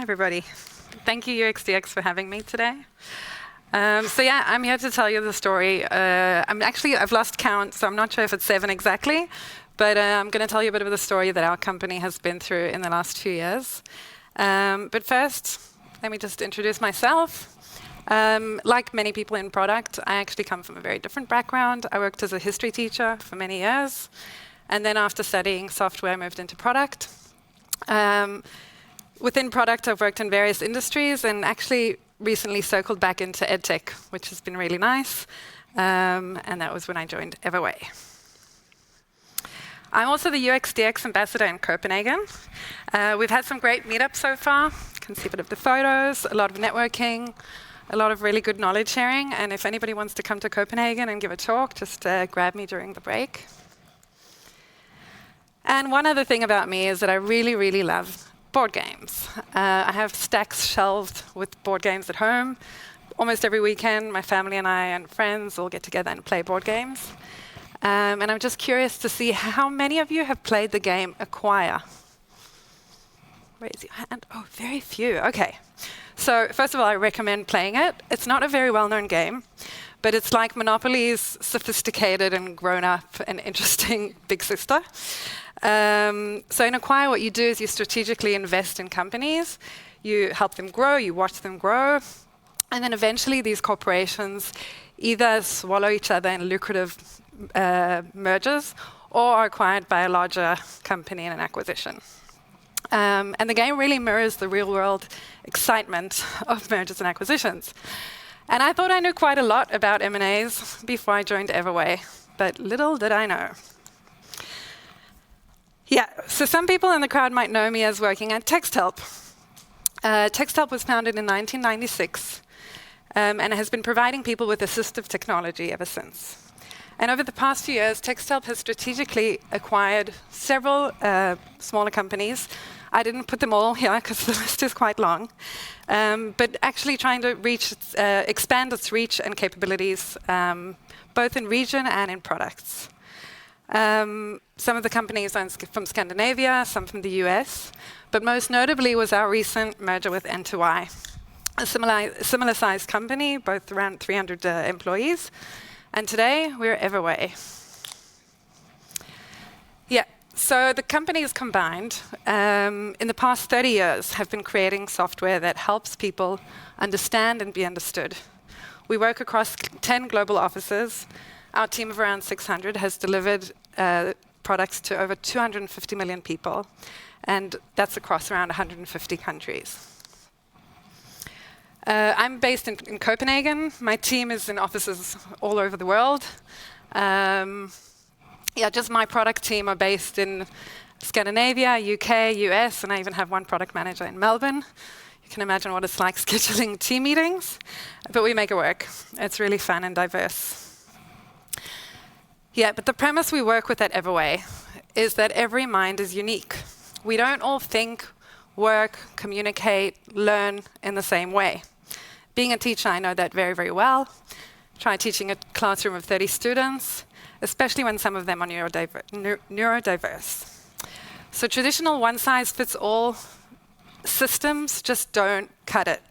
everybody. Thank you, UXDX, for having me today. I'm here to tell you the story. I've lost count, so I'm not sure if it's 7 exactly, but I'm going to tell you a bit of the story that our company has been through in the last few years. But first, let me just introduce myself. Like many people in product, I actually come from a very different background. I worked as a history teacher for many years, and then after studying software, I moved into product. Within product, I've worked in various industries and actually recently circled back into edtech, which has been really nice. And that was when I joined Everway. I'm also the UXDX ambassador in Copenhagen. We've had some great meetups so far. You can see a bit of the photos, a lot of networking, a lot of really good knowledge sharing. And if anybody wants to come to Copenhagen and give a talk, just grab me during the break. And one other thing about me is that I really, really love board games. I have stacks shelved with board games at home. Almost every weekend, my family and I and friends all get together and play board games. And I'm just curious to see how many of you have played the game Acquire. Raise your hand. Oh, very few. Okay. So first of all, I recommend playing it. It's not a very well-known game, but it's like Monopoly's sophisticated and grown-up and interesting big sister. So in Acquire, what you do is you strategically invest in companies, you help them grow, you watch them grow, and then eventually these corporations either swallow each other in lucrative mergers or are acquired by a larger company in an acquisition. And the game really mirrors the real-world excitement of mergers and acquisitions. And I thought I knew quite a lot about M&As before I joined Everway, but little did I know. Yeah, so some people in the crowd might know me as working at TextHelp. TextHelp was founded in 1996 and has been providing people with assistive technology ever since. And over the past few years, TextHelp has strategically acquired several smaller companies. I didn't put them all here because the list is quite long, but actually trying to expand its reach and capabilities, both in region and in products. Some of the companies are from Scandinavia, some from the US, but most notably was our recent merger with N2Y, a similar-sized company, both around 300 employees, and today we're Everway. Yeah, so the companies combined, in the past 30 years, have been creating software that helps people understand and be understood. We work across 10 global offices. Our team of around 600 has delivered products to over 250 million people, and that's across around 150 countries. I'm based in Copenhagen. My team is in offices all over the world. Just my product team are based in Scandinavia, UK, US, and I even have one product manager in Melbourne. You can imagine what it's like scheduling team meetings, but we make it work. It's really fun and diverse. Yeah, but the premise we work with at Everway is that every mind is unique. We don't all think, work, communicate, learn in the same way. Being a teacher, I know that very, very well. Try teaching a classroom of 30 students, especially when some of them are neurodiverse. So traditional one-size-fits-all systems just don't cut it.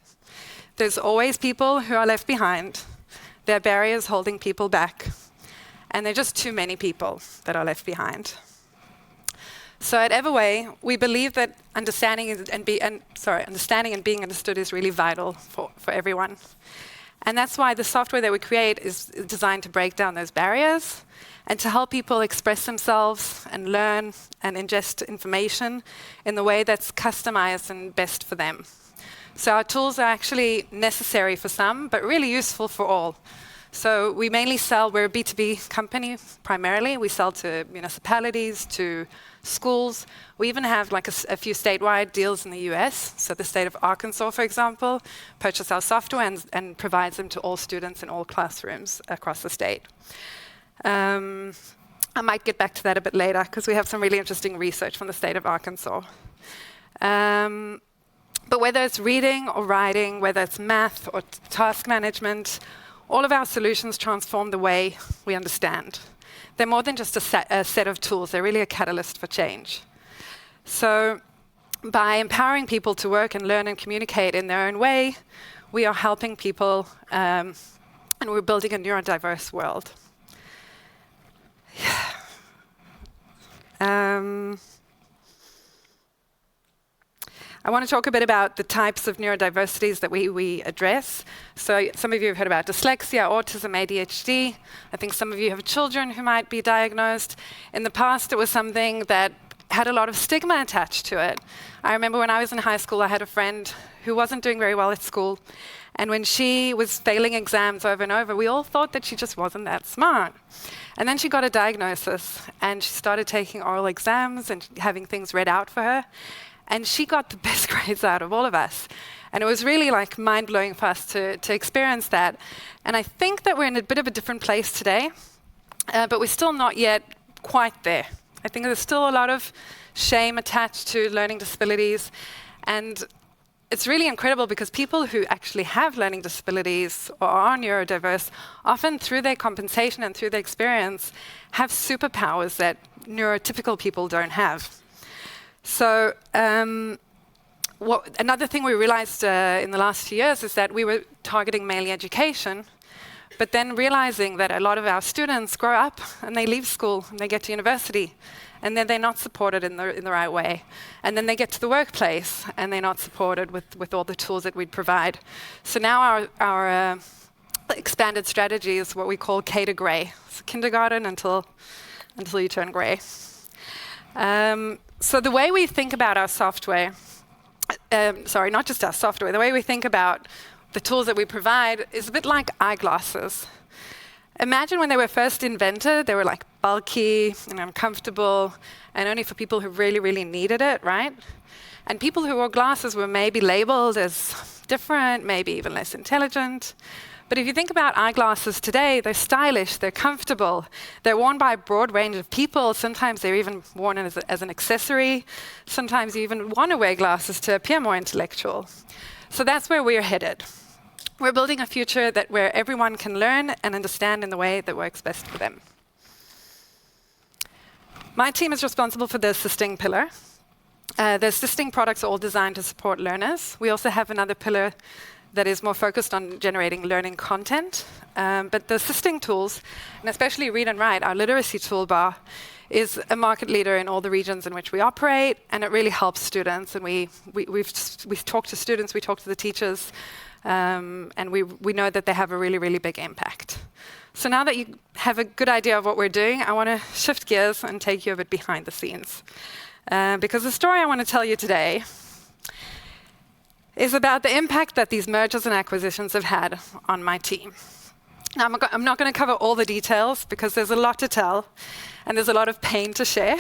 There's always people who are left behind. There are barriers holding people back. And there are just too many people that are left behind. So at Everway, we believe that understanding and being understood is really vital for everyone. And that's why the software that we create is designed to break down those barriers and to help people express themselves and learn and ingest information in the way that's customized and best for them. So our tools are actually necessary for some, but really useful for all. So we mainly sell, we're a B2B company primarily. We sell to municipalities, to schools. We even have like a few statewide deals in the US. So the state of Arkansas, for example, purchased our software and provides them to all students in all classrooms across the state. I might get back to that a bit later because we have some really interesting research from the state of Arkansas. But whether it's reading or writing, whether it's math or task management, all of our solutions transform the way we understand. They're more than just a set of tools. They're really a catalyst for change. So by empowering people to work and learn and communicate in their own way, we are helping people, and we're building a neurodiverse world. I want to talk a bit about the types of neurodiversities that we address. So some of you have heard about dyslexia, autism, ADHD. I think some of you have children who might be diagnosed. In the past, it was something that had a lot of stigma attached to it. I remember when I was in high school, I had a friend who wasn't doing very well at school. And when she was failing exams over and over, we all thought that she just wasn't that smart. And then she got a diagnosis, and she started taking oral exams and having things read out for her. And she got the best grades out of all of us. And it was really like mind-blowing for us to experience that. And I think that we're in a bit of a different place today, but we're still not yet quite there. I think there's still a lot of shame attached to learning disabilities. And it's really incredible because people who actually have learning disabilities or are neurodiverse, often through their compensation and through their experience, have superpowers that neurotypical people don't have. So another thing we realized in the last few years is that we were targeting mainly education, but then realizing that a lot of our students grow up and they leave school and they get to university, and then they're not supported in the right way. And then they get to the workplace and they're not supported with all the tools that we'd provide. So now our expanded strategy is what we call K to Grey. So kindergarten until you turn grey. So the way we think about our software, not just our software, the way we think about the tools that we provide is a bit like eyeglasses. Imagine when they were first invented, they were like bulky and uncomfortable and only for people who really, really needed it, right? And people who wore glasses were maybe labeled as different, maybe even less intelligent. But if you think about eyeglasses today, they're stylish, they're comfortable, they're worn by a broad range of people. Sometimes they're even worn as an accessory. Sometimes you even want to wear glasses to appear more intellectual. So that's where we're headed. We're building a future where everyone can learn and understand in the way that works best for them. My team is responsible for the assisting pillar. The assisting products are all designed to support learners. We also have another pillar that is more focused on generating learning content. But the assisting tools, and especially Read and Write, our literacy toolbar, is a market leader in all the regions in which we operate, and it really helps students. And we talk to students, we talk to the teachers, and we know that they have a really, really big impact. So now that you have a good idea of what we're doing, I want to shift gears and take you a bit behind the scenes. Because the story I want to tell you today is about the impact that these mergers and acquisitions have had on my team. Now, I'm not going to cover all the details because there's a lot to tell and there's a lot of pain to share.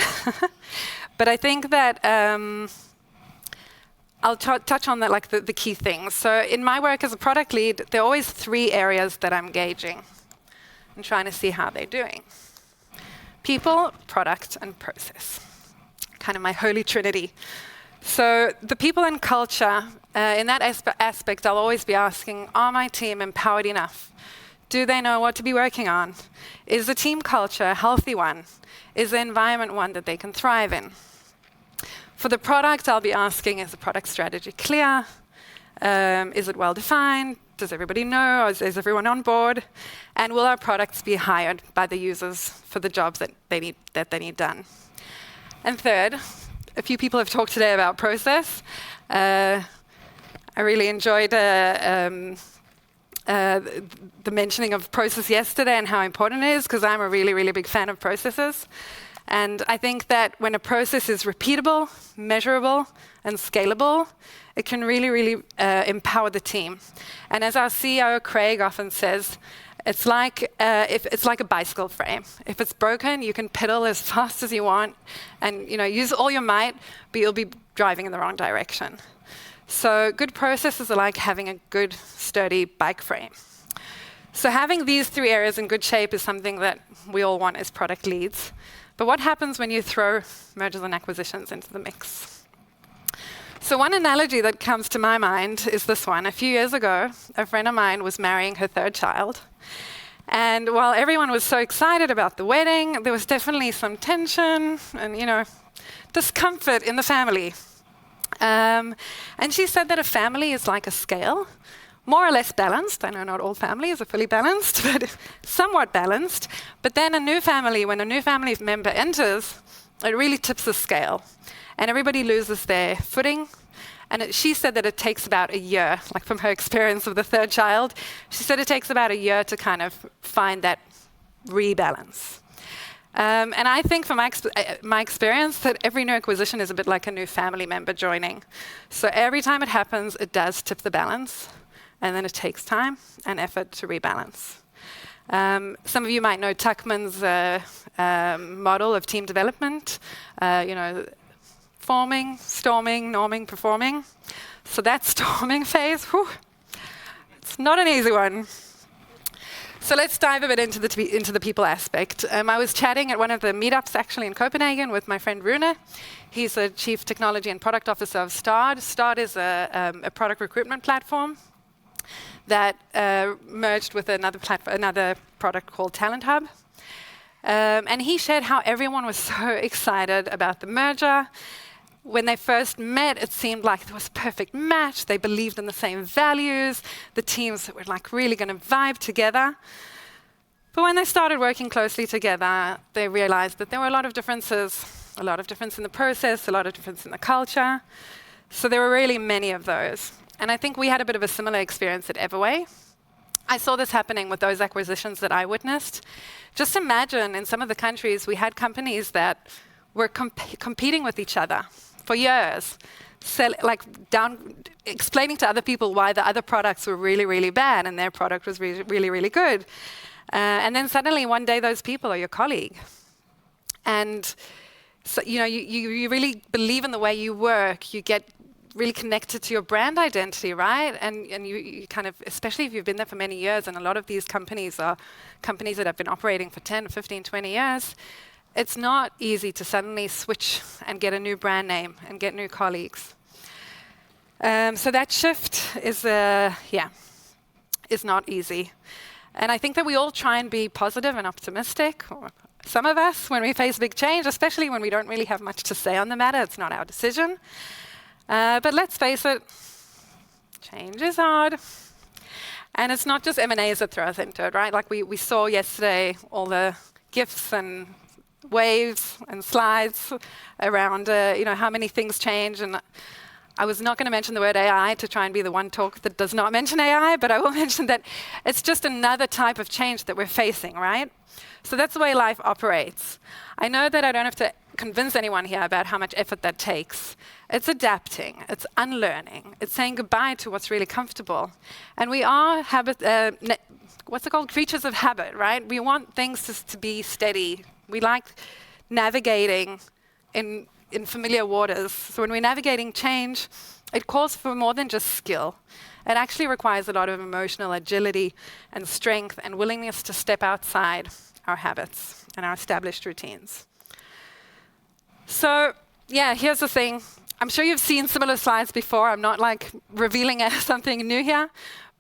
But I think that I'll touch on the key things. So in my work as a product lead, there are always 3 areas that I'm gauging and trying to see how they're doing. People, product, and process. Kind of my holy trinity. So the people and culture, in that aspect, I'll always be asking, are my team empowered enough? Do they know what to be working on? Is the team culture a healthy one? Is the environment one that they can thrive in? For the product, I'll be asking, is the product strategy clear? Is it well defined? Does everybody know? Is everyone on board? And will our products be hired by the users for the jobs that they need done? And third, a few people have talked today about process. I really enjoyed the mentioning of process yesterday and how important it is, because I'm a really, really big fan of processes. And I think that when a process is repeatable, measurable, and scalable, it can really, really empower the team. And as our CEO, Craig, often says, it's like a bicycle frame. If it's broken, you can pedal as fast as you want and use all your might, but you'll be driving in the wrong direction. So good processes are like having a good, sturdy bike frame. So having these 3 areas in good shape is something that we all want as product leads. But what happens when you throw mergers and acquisitions into the mix? So one analogy that comes to my mind is this one. A few years ago, a friend of mine was marrying her 3rd child. And while everyone was so excited about the wedding, there was definitely some tension and, discomfort in the family. And she said that a family is like a scale, more or less balanced. I know not all families are fully balanced, but somewhat balanced. But then a new family, when a new family member enters, it really tips the scale. And everybody loses their footing. And she said that it takes about a year, like from her experience of the third child, she said it takes about a year to kind of find that rebalance. And I think from my experience that every new acquisition is a bit like a new family member joining. So every time it happens, it does tip the balance. And then it takes time and effort to rebalance. Some of you might know Tuckman's model of team development. Forming, storming, norming, performing. So that storming phase, it's not an easy one. So let's dive a bit into the people aspect. I was chatting at one of the meetups actually in Copenhagen with my friend Rune. He's the Chief Technology and Product Officer of Start. Start is a product recruitment platform that merged with another product called Talent Hub. And he shared how everyone was so excited about the merger. When they first met, it seemed like it was a perfect match. They believed in the same values. The teams were like really going to vibe together. But when they started working closely together, they realized that there were a lot of differences, a lot of difference in the process, a lot of difference in the culture. So there were really many of those. And I think we had a bit of a similar experience at Everway. I saw this happening with those acquisitions that I witnessed. Just imagine in some of the countries, we had companies that were competing with each other for years, explaining to other people why the other products were really, really bad and their product was really, really good. And then suddenly one day those people are your colleague. And so, you really believe in the way you work. You get really connected to your brand identity, right? And you kind of, especially if you've been there for many years, and a lot of these companies are companies that have been operating for 10, 15, 20 years, it's not easy to suddenly switch and get a new brand name and get new colleagues. So that shift is not easy. And I think that we all try and be positive and optimistic, or some of us, when we face big change, especially when we don't really have much to say on the matter. It's not our decision. But let's face it, change is hard. And it's not just M&As that throw us into it, right? Like we saw yesterday all the GIFs and waves and slides around how many things change. And I was not going to mention the word AI to try and be the one talk that does not mention AI, but I will mention that it's just another type of change that we're facing, right? So that's the way life operates. I know that I don't have to convince anyone here about how much effort that takes. It's adapting, it's unlearning, it's saying goodbye to what's really comfortable. And we are creatures of habit, right? We want things to be steady. We like navigating in familiar waters. So when we're navigating change, it calls for more than just skill. It actually requires a lot of emotional agility and strength and willingness to step outside our habits and our established routines. So, here's the thing. I'm sure you've seen similar slides before. I'm not revealing something new here,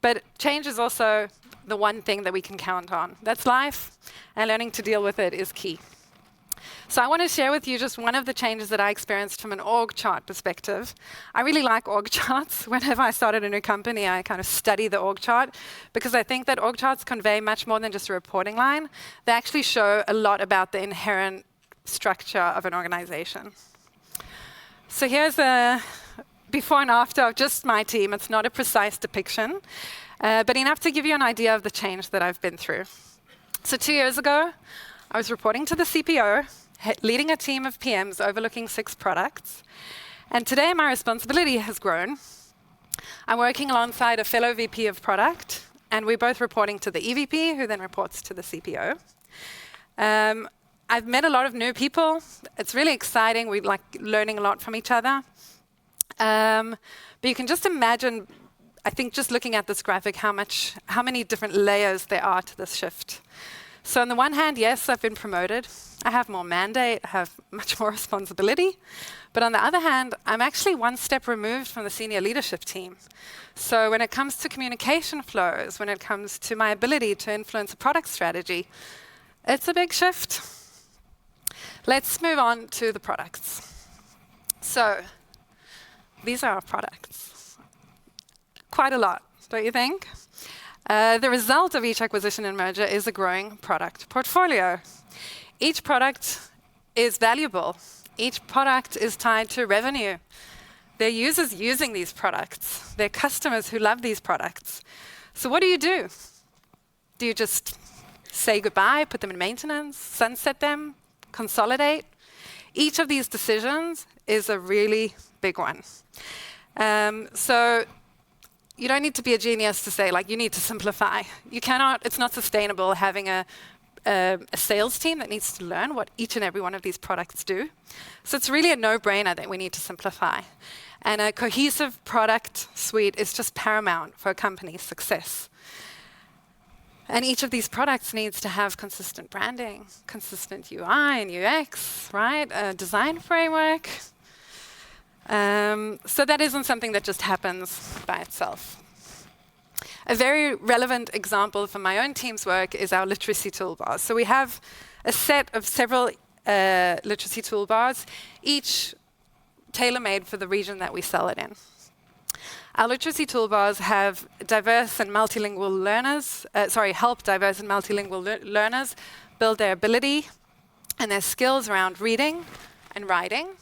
but change is also the one thing that we can count on. That's life, and learning to deal with it is key. So I want to share with you just one of the changes that I experienced from an org chart perspective. I really like org charts. Whenever I started a new company, I kind of study the org chart because I think that org charts convey much more than just a reporting line. They actually show a lot about the inherent structure of an organization. So here's a before and after of just my team. It's not a precise depiction, but enough to give you an idea of the change that I've been through. So 2 years ago, I was reporting to the CPO, leading a team of PMs overlooking 6 products. And today my responsibility has grown. I'm working alongside a fellow VP of product, and we're both reporting to the EVP, who then reports to the CPO. I've met a lot of new people. It's really exciting. We like learning a lot from each other. But you can just imagine, I think just looking at this graphic, how many different layers there are to this shift. So on the one hand, yes, I've been promoted. I have more mandate, I have much more responsibility. But on the other hand, I'm actually one step removed from the senior leadership team. So when it comes to communication flows, when it comes to my ability to influence a product strategy, it's a big shift. Let's move on to the products. So these are our products. Quite a lot, don't you think? The result of each acquisition and merger is a growing product portfolio. Each product is valuable. Each product is tied to revenue. There are users using these products. There are customers who love these products. So what do? Do you just say goodbye, put them in maintenance, sunset them, consolidate? Each of these decisions is a really big one. So you don't need to be a genius to say, like, you need to simplify. You cannot, it's not sustainable having a sales team that needs to learn what each and every one of these products do. So it's really a no-brainer that we need to simplify. And a cohesive product suite is just paramount for a company's success. And each of these products needs to have consistent branding, consistent UI and UX, right? A design framework. So that isn't something that just happens by itself. A very relevant example from my own team's work is our literacy toolbars. So we have a set of several literacy toolbars, each tailor-made for the region that we sell it in. Our literacy toolbars have diverse and multilingual learners, help diverse and multilingual learners build their ability and their skills around reading and writing.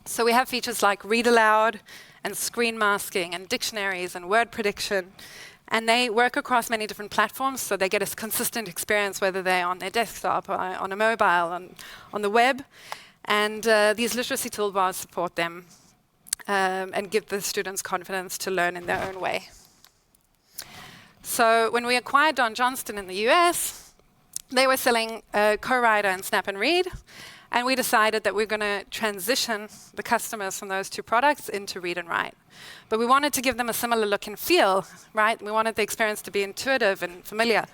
So we have features like read aloud and screen masking and dictionaries and word prediction. And they work across many different platforms, so they get a consistent experience whether they're on their desktop or on a mobile, on the web. And these literacy toolbars support them and give the students confidence to learn in their own way. So when we acquired Don Johnston in the US, they were selling Co-Writer and Snap and Read. And we decided that we're going to transition the customers from those two products into Read and Write. But we wanted to give them a similar look and feel, right? We wanted the experience to be intuitive and familiar.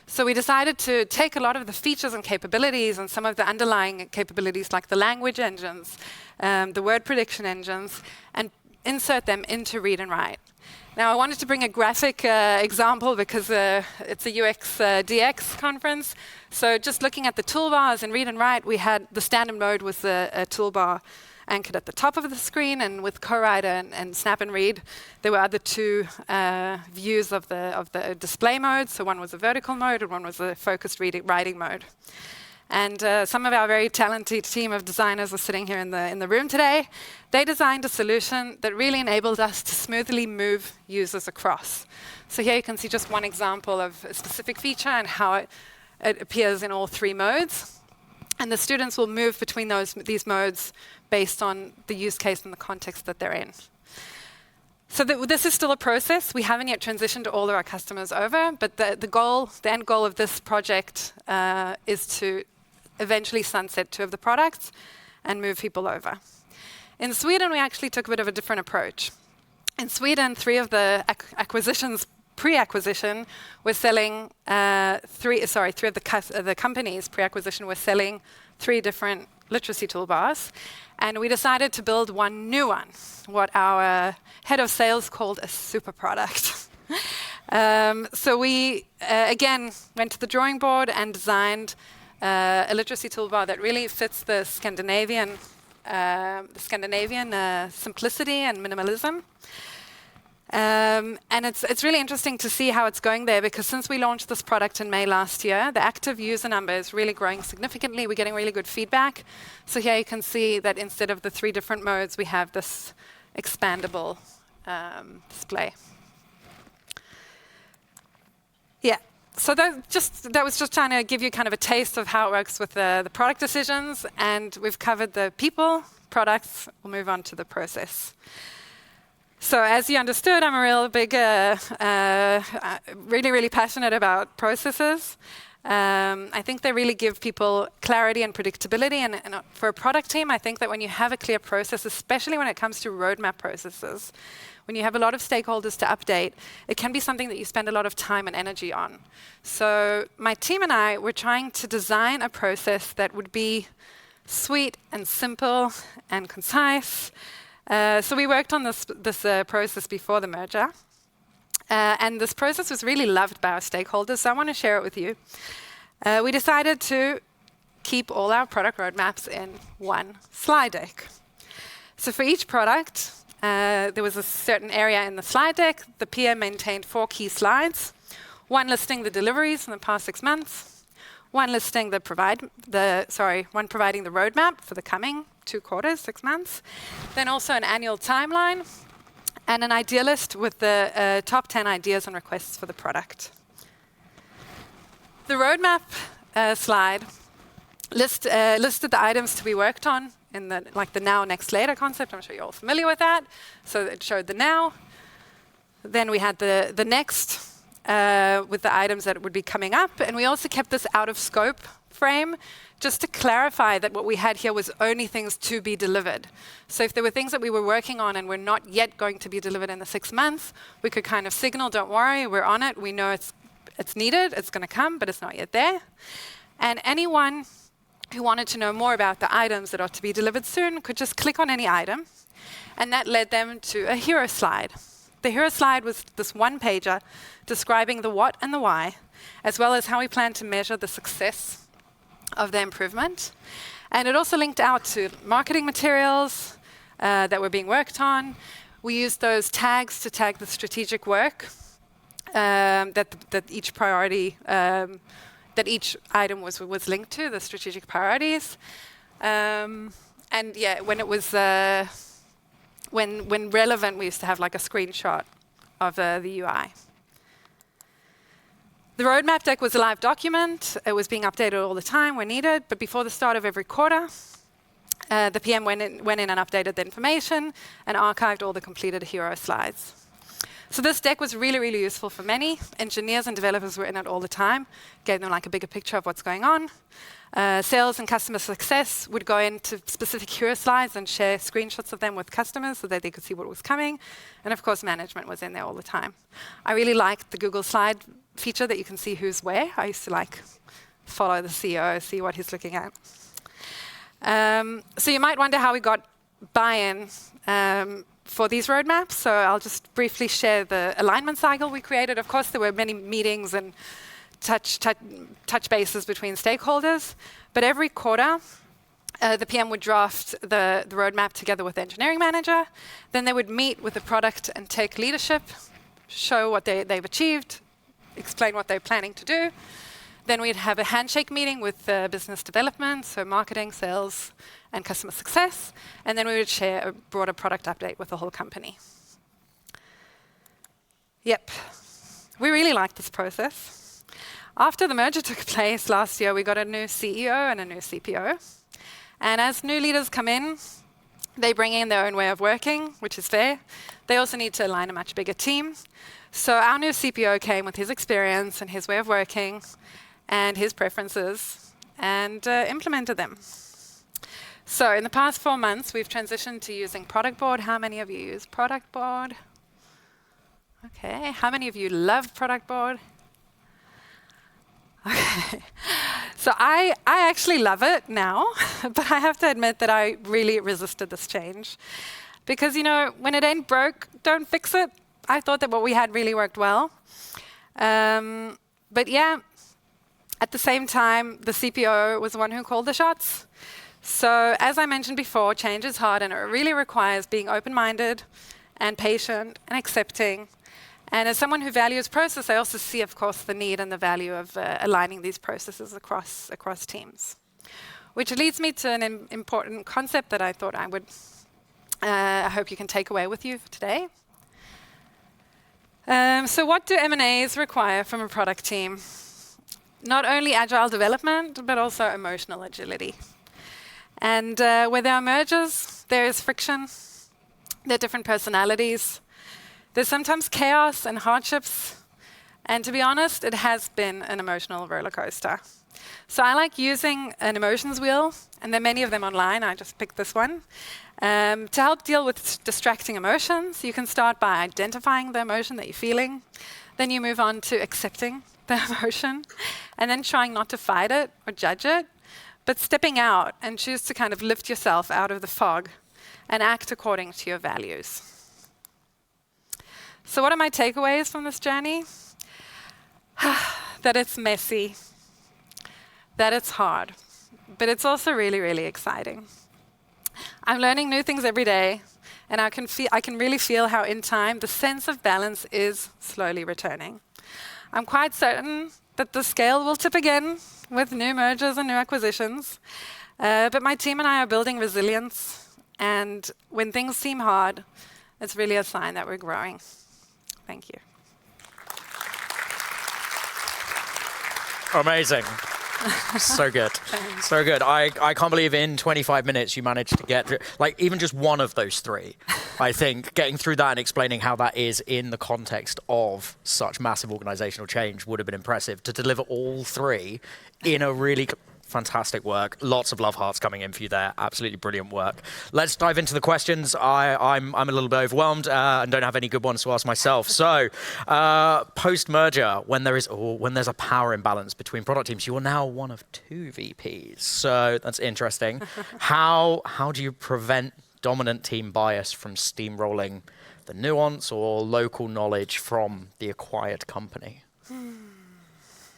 So we decided to take a lot of the features and capabilities and some of the underlying capabilities like the language engines, the word prediction engines, and insert them into Read and Write. Now, I wanted to bring a graphic example because it's a UX DX conference. So just looking at the toolbars in Read and Write, we had the standard mode was a toolbar anchored at the top of the screen, and with Co-Writer and Snap and Read, there were other two views of the display mode. So one was a vertical mode and one was a focused writing mode. And some of our very talented team of designers are sitting here in the room today. They designed a solution that really enabled us to smoothly move users across. So here you can see just one example of a specific feature and how it appears in all three modes. And the students will move between these modes based on the use case and the context that they're in. So this is still a process. We haven't yet transitioned all of our customers over, but the end goal of this project is to eventually sunset two of the products and move people over. In Sweden, we actually took a bit of a different approach. In Sweden, three of the acquisitions pre-acquisition were selling three of the companies pre-acquisition were selling 3 different literacy toolbars, and we decided to build one new one, what our head of sales called a super product. So we again went to the drawing board and designed a literacy toolbar that really fits the Scandinavian simplicity and minimalism. And it's really interesting to see how it's going there, because since we launched this product in May last year, the active user number is really growing significantly. We're getting really good feedback. So here you can see that instead of the 3 different modes, we have this expandable display. Yeah. So that was just trying to give you kind of a taste of how it works with the product decisions, and we've covered the people, products. We'll move on to the process. So as you understood, I'm a real big, really passionate about processes. I think they really give people clarity and predictability. And for a product team, I think that when you have a clear process, especially when it comes to roadmap processes, when you have a lot of stakeholders to update, it can be something that you spend a lot of time and energy on. So my team and I were trying to design a process that would be sweet and simple and concise. So we worked on this process before the merger. And this process was really loved by our stakeholders, so I want to share it with you. We decided to keep all our product roadmaps in one slide deck. So for each product, there was a certain area in the slide deck. The PM maintained 4 key slides. One listing the deliveries in the past 6 months. One listing one providing the roadmap for the coming 2 quarters, 6 months. Then also an annual timeline and an idea list with the top 10 ideas and requests for the product. The roadmap slide listed the items to be worked on in the now, next, later concept. I'm sure you're all familiar with that. So it showed the now. Then we had the next with the items that would be coming up. And we also kept this out of scope frame just to clarify that what we had here was only things to be delivered. So if there were things that we were working on and were not yet going to be delivered in the 6 months, we could kind of signal, don't worry, we're on it. We know it's needed, it's going to come, but it's not yet there. And anyone who wanted to know more about the items that are to be delivered soon could just click on any item. And that led them to a hero slide. The hero slide was this one-pager describing the what and the why, as well as how we plan to measure the success of the improvement. And it also linked out to marketing materials that were being worked on. We used those tags to tag the strategic work that each priority, that each item was linked to, the strategic priorities. And yeah, when it was, when relevant, we used to have like a screenshot of the UI. The roadmap deck was a live document. It was being updated all the time when needed, but before the start of every quarter, the PM went in and updated the information and archived all the completed hero slides. So this deck was really, really useful for many. Engineers and developers were in it all the time, gave them like a bigger picture of what's going on. Sales and customer success would go into specific hero slides and share screenshots of them with customers so that they could see what was coming. And of course, management was in there all the time. I really liked the Google slide feature that you can see who's where. I used to like follow the CEO, see what he's looking at. So you might wonder how we got buy-in for these roadmaps. So I'll just briefly share the alignment cycle we created. Of course, there were many meetings and touch bases between stakeholders. But every quarter, the PM would draft the roadmap together with the engineering manager. Then they would meet with the product and tech leadership, show what they've achieved, explain what they're planning to do. Then we'd have a handshake meeting with business development, so marketing, sales, and customer success. And then we would share a broader product update with the whole company. Yep, we really liked this process. After the merger took place last year, we got a new CEO and a new CPO. And as new leaders come in, they bring in their own way of working, which is fair. They also need to align a much bigger team. So our new CPO came with his experience and his way of working and his preferences and implemented them. So in the past 4 months, we've transitioned to using Product Board. How many of you use Product Board? Okay, how many of you love Product Board? Okay, so I actually love it now, but I have to admit that I really resisted this change. Because, you know, when it ain't broke, don't fix it. I thought that what we had really worked well. But yeah, at the same time, the CPO was the one who called the shots. So as I mentioned before, change is hard and it really requires being open-minded and patient and accepting. And as someone who values process, I also see, of course, the need and the value of aligning these processes across teams. Which leads me to an important concept that I thought I hope you can take away with you today. So what do M&As require from a product team? Not only agile development, but also emotional agility. And where there are mergers, there is friction. There are different personalities. There's sometimes chaos and hardships. And to be honest, it has been an emotional roller coaster. So I like using an emotions wheel, and there are many of them online. I just picked this one. To help deal with distracting emotions, you can start by identifying the emotion that you're feeling. Then you move on to accepting the emotion, and then trying not to fight it or judge it, but stepping out and choose to kind of lift yourself out of the fog and act according to your values. So what are my takeaways from this journey? That it's messy, that it's hard, but it's also really, really exciting. I'm learning new things every day, And I can really feel how in time the sense of balance is slowly returning. I'm quite certain that the scale will tip again with new mergers and new acquisitions. But my team and I are building resilience. And when things seem hard, it's really a sign that we're growing. Thank you. Amazing. So good. So good. I can't believe in 25 minutes you managed to get through, like, even just one of those three. I think getting through that and explaining how that is in the context of such massive organizational change would have been impressive. To deliver all three in a really fantastic work. Lots of love hearts coming in for you there. Absolutely brilliant work. Let's dive into the questions. I'm a little bit overwhelmed and don't have any good ones to ask myself. So, post-merger, when there's a power imbalance between product teams, you are now one of two VPs. So that's interesting. How do you prevent dominant team bias from steamrolling the nuance or local knowledge from the acquired company?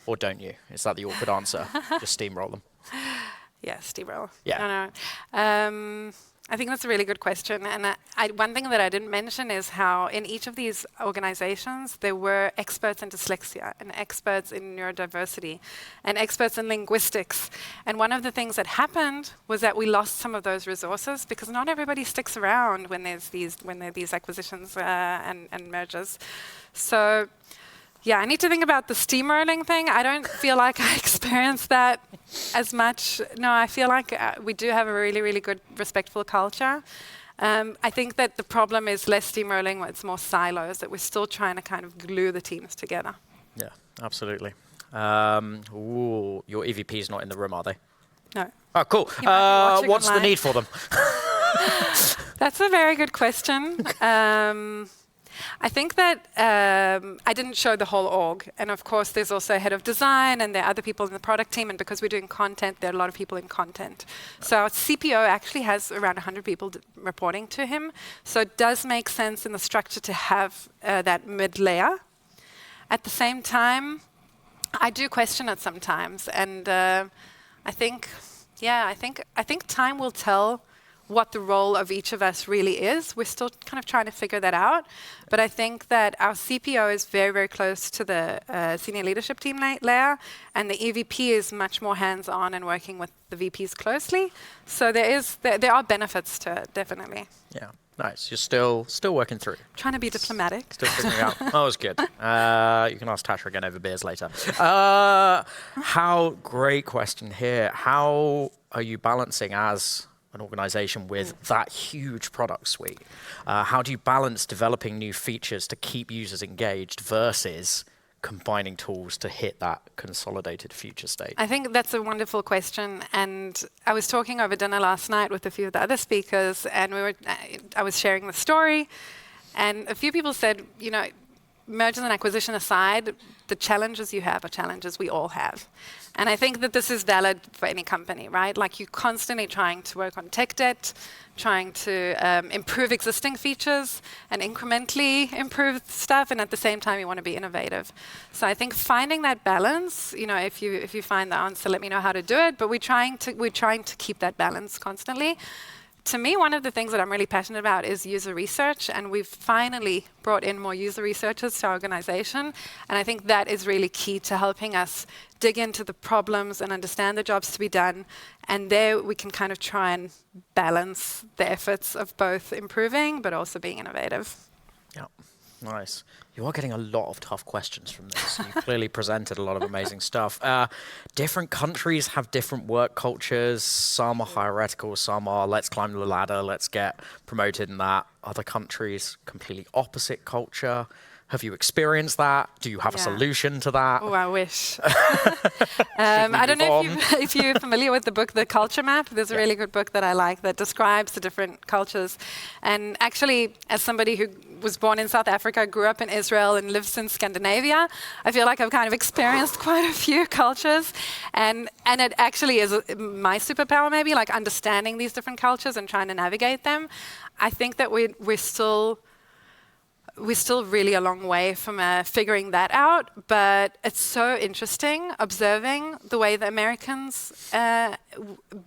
Or don't you? Is that the awkward answer? Just steamroll them. Yeah, steamroll. Yeah. No. I think that's a really good question. And one thing that I didn't mention is how in each of these organizations, there were experts in dyslexia and experts in neurodiversity and experts in linguistics. And one of the things that happened was that we lost some of those resources because not everybody sticks around when there are these acquisitions and mergers. So yeah, I need to think about the steamrolling thing. I don't feel like I experienced that as much. No, I feel like we do have a really, really good, respectful culture. I think that the problem is less steamrolling, it's more silos, that we're still trying to kind of glue the teams together. Yeah, absolutely. Your EVP's not in the room, are they? No. Oh, cool. What's the need for them? That's a very good question. I think that I didn't show the whole org. And of course, there's also a head of design and there are other people in the product team. And because we're doing content, there are a lot of people in content. So our CPO actually has around 100 people reporting to him. So it does make sense in the structure to have that mid-layer. At the same time, I do question it sometimes. And I think time will tell what the role of each of us really is. We're still kind of trying to figure that out. But I think that our CPO is very, very close to the senior leadership team layer, and the EVP is much more hands-on and working with the VPs closely. So there are benefits to it, definitely. Yeah, nice. You're still working through. Trying to be diplomatic. Still figuring out. That was good. You can ask Tasha again over beers later. Great question here. How are you balancing as an organization with that huge product suite? How do you balance developing new features to keep users engaged versus combining tools to hit that consolidated future state? I think that's a wonderful question. And I was talking over dinner last night with a few of the other speakers, and I was sharing the story. And a few people said, mergers and acquisition aside, the challenges you have are challenges we all have. And I think that this is valid for any company, right? Like you're constantly trying to work on tech debt, trying to improve existing features and incrementally improve stuff, and at the same time you want to be innovative. So I think finding that balance, if you find the answer, let me know how to do it. But we're trying to keep that balance constantly. To me, one of the things that I'm really passionate about is user research, and we've finally brought in more user researchers to our organization, and I think that is really key to helping us dig into the problems and understand the jobs to be done, and there we can kind of try and balance the efforts of both improving but also being innovative. Yeah, nice. You are getting a lot of tough questions from this. You clearly presented a lot of amazing stuff. Different countries have different work cultures. Some are hierarchical, some are let's climb the ladder, let's get promoted in that. Other countries, completely opposite culture. Have you experienced that? Do you have a solution to that? Oh, I wish. I don't know if you're familiar with the book, The Culture Map. There's a really good book that I like that describes the different cultures. And actually, as somebody who was born in South Africa, grew up in Israel, and lives in Scandinavia, I feel like I've kind of experienced quite a few cultures. And it actually is my superpower, maybe, like understanding these different cultures and trying to navigate them. I think that we're still really a long way from figuring that out, but it's so interesting observing the way the Americans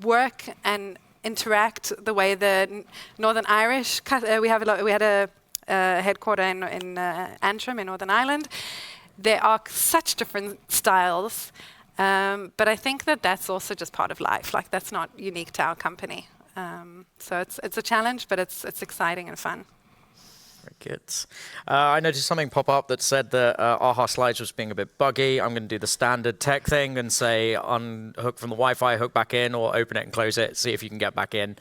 work and interact the way the Northern Irish, we had a headquarter in Antrim in Northern Ireland. There are such different styles, but I think that that's also just part of life. Like, that's not unique to our company. So it's a challenge, but it's exciting and fun. Very good. I noticed something pop up that said that AHA Slides was being a bit buggy. I'm going to do the standard tech thing and say unhook from the Wi-Fi, hook back in, or open it and close it, see if you can get back in.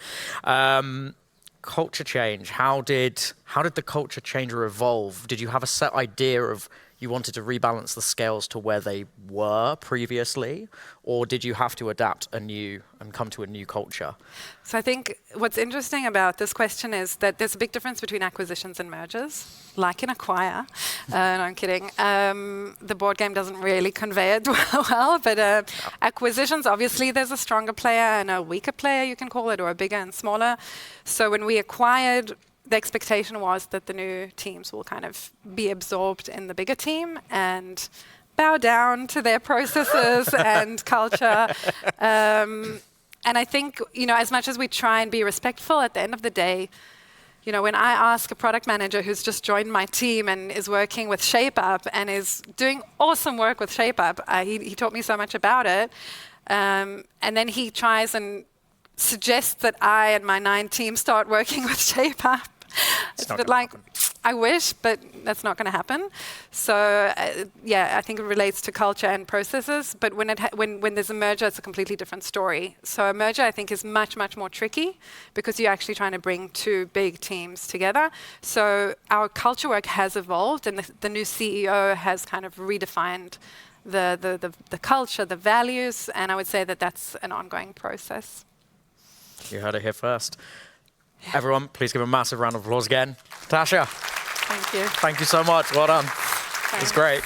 Culture change. How did the culture change or evolve? Did you have a set idea of you wanted to rebalance the scales to where they were previously, or did you have to adapt anew and come to a new culture? So I think what's interesting about this question is that there's a big difference between acquisitions and mergers, like in Acquire. No, I'm kidding. The board game doesn't really convey it well, but acquisitions, obviously there's a stronger player and a weaker player, you can call it, or a bigger and smaller. So when we acquired, the expectation was that the new teams will kind of be absorbed in the bigger team and bow down to their processes and culture. And I think, as much as we try and be respectful, at the end of the day, when I ask a product manager who's just joined my team and is working with ShapeUp and is doing awesome work with ShapeUp, he taught me so much about it. And then he tries and suggests that I and my 9 teams start working with ShapeUp. It's a bit like, I wish, but that's not going to happen. So, I think it relates to culture and processes. But when there's a merger, it's a completely different story. So a merger, I think, is much, much more tricky because you're actually trying to bring 2 big teams together. So our culture work has evolved, and the new CEO has kind of redefined the culture, the values, and I would say that that's an ongoing process. You heard it here first. Everyone, please give a massive round of applause again. Tasha. Thank you. Thank you so much. Well done. It's great.